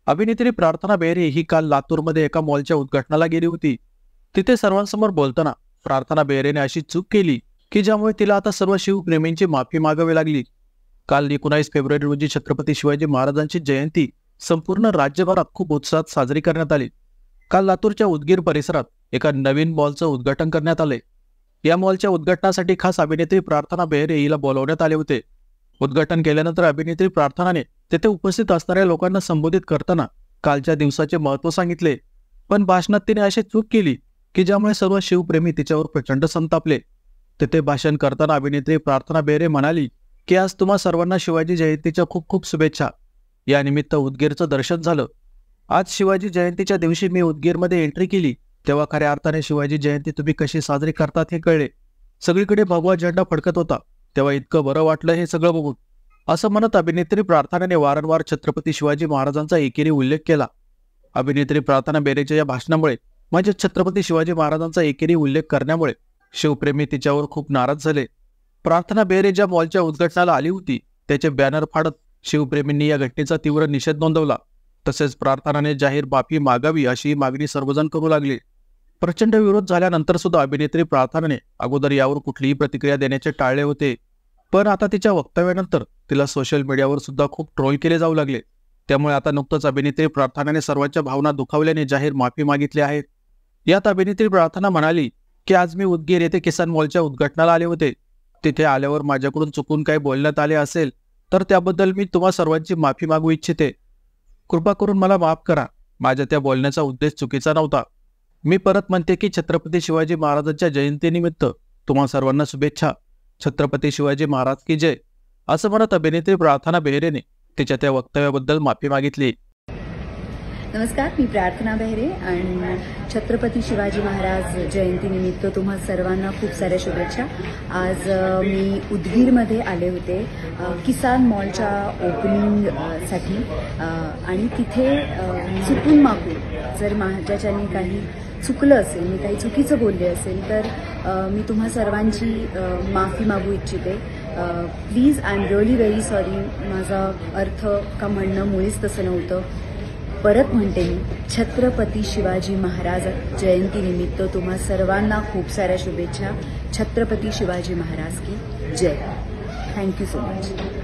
अभिनेत्री प्रार्थना बेहरे ही काल लातूरमध्ये एका मॉलच्या उद्घाटनाला गेली होती। तिथे सर्वांसमोर बोलताना प्रार्थना बेहरेने अशी चूक केली की ज्यामुळे तिला आता सर्व शिवप्रेमींची माफी मागावी लागली। काल 19 फेब्रुवारी रोजी छत्रपती शिवाजी महाराजांची जयंती संपूर्ण राज्यभरात खूप उत्साहात साजरी करण्यात आली। काल लातूरच्या उदगीर परिसरात एका नवीन मॉलचं उद्घाटन करण्यात आले। या मॉलच्या उद्घाटनासाठी खास अभिनेत्री प्रार्थना बेहरे हिला बोलावण्यात आले होते। उद्घाटन केल्यानंतर अभिनेत्री प्रार्थनाने तेथे उपस्थित असणाऱ्या लोकांना संबोधित करताना कालच्या दिवसाचे महत्त्व सांगितले, पण भाषणात तिने अशी चूक केली की ज्यामुळे सर्व शिवप्रेमी तिच्यावर प्रचंड संतापले। तेथे भाषण करताना अभिनेत्री प्रार्थना बेहरे म्हणाली की आज तुम्हा सर्वांना शिवाजी जयंतीच्या खूप खूप शुभेच्छा। या निमित्त उदगीरचं दर्शन झालं। आज शिवाजी जयंतीच्या दिवशी मी उदगीरमध्ये एंट्री केली तेव्हा खऱ्या अर्थाने शिवाजी जयंती तुम्ही कशी साजरी करतात हे कळले। सगळीकडे भगवा झेंडा फडकत होता तेव्हा इतकं बरं वाटलं हे सगळं बघून, असं म्हणत अभिनेत्री प्रार्थनाने वारंवार छत्रपती शिवाजी महाराजांचा एकेरी उल्लेख केला। अभिनेत्री प्रार्थना बेहरेच्या या भाषणामुळे म्हणजे छत्रपती शिवाजी महाराजांचा एकेरी उल्लेख करण्यामुळे शिवप्रेमी तिच्यावर खूप नाराज झाले। प्रार्थना बेहरे ज्या मॉलच्या उद्घाटनाला आली होती त्याचे बॅनर फाडत शिवप्रेमींनी या घटनेचा तीव्र निषेध नोंदवला। तसेच प्रार्थनाने जाहीर माफी मागावी अशी मागणी सर्वजण करू लागले। प्रचंड विरोध झाल्यानंतर सुद्धा अभिनेत्री प्रार्थनाने अगोदर यावर कुठलीही प्रतिक्रिया देण्याचे टाळले होते, पण आता तिच्या वक्तव्यानंतर तिला सोशल मीडियावर सुद्धा खूप ट्रोल केले जाऊ लागले। त्यामुळे आता नुकतंच अभिनेत्री प्रार्थनाने सर्वांच्या भावना दुखावल्याने जाहीर माफी मागितली आहे। यात अभिनेत्री प्रार्थना म्हणाली की आज मी उदगीर येथे किसान मॉलच्या उद्घाटनाला आले होते। तिथे आल्यावर माझ्याकडून चुकून काही बोलण्यात आले असेल तर त्याबद्दल मी तुम्हा सर्वांची माफी मागू इच्छिते। कृपा करून मला माफ करा, माझ्या त्या बोलण्याचा उद्देश चुकीचा नव्हता। मी परत म्हणते की छत्रपती शिवाजी महाराजांच्या जयंतीनिमित्त तुम्हा सर्वांना शुभेच्छा। छत्रपती शिवाजी महाराज की जय, असं म्हणत अभिनेत्री प्रार्थना बेहरेने तिच्या त्या वक्तव्याबद्दल माफी मागितली। नमस्कार, मी प्रार्थना बेहरे आणि छत्रपती शिवाजी महाराज जयंतीनिमित्त तुम्हा सर्वांना खूप साऱ्या शुभेच्छा। आज मी उदगीरमध्ये आले होते किसान मॉलच्या ओपनिंगसाठी आणि तिथे चुकून मागू जर माझ्याच्याने काही चुकलं असेल, मी काही चुकीचं बोलले असेल तर मी तुम्हा सर्वांची माफी मागू इच्छिते। Please I am really very sorry, माझा अर्थ का म्हणणं मुळीच तसं नव्हतं। परत म्हणते मी छत्रपती शिवाजी महाराज जयंतीनिमित्त तुम्हा सर्वांना खूप साऱ्या शुभेच्छा। छत्रपती शिवाजी महाराज की जय। Thank you so much.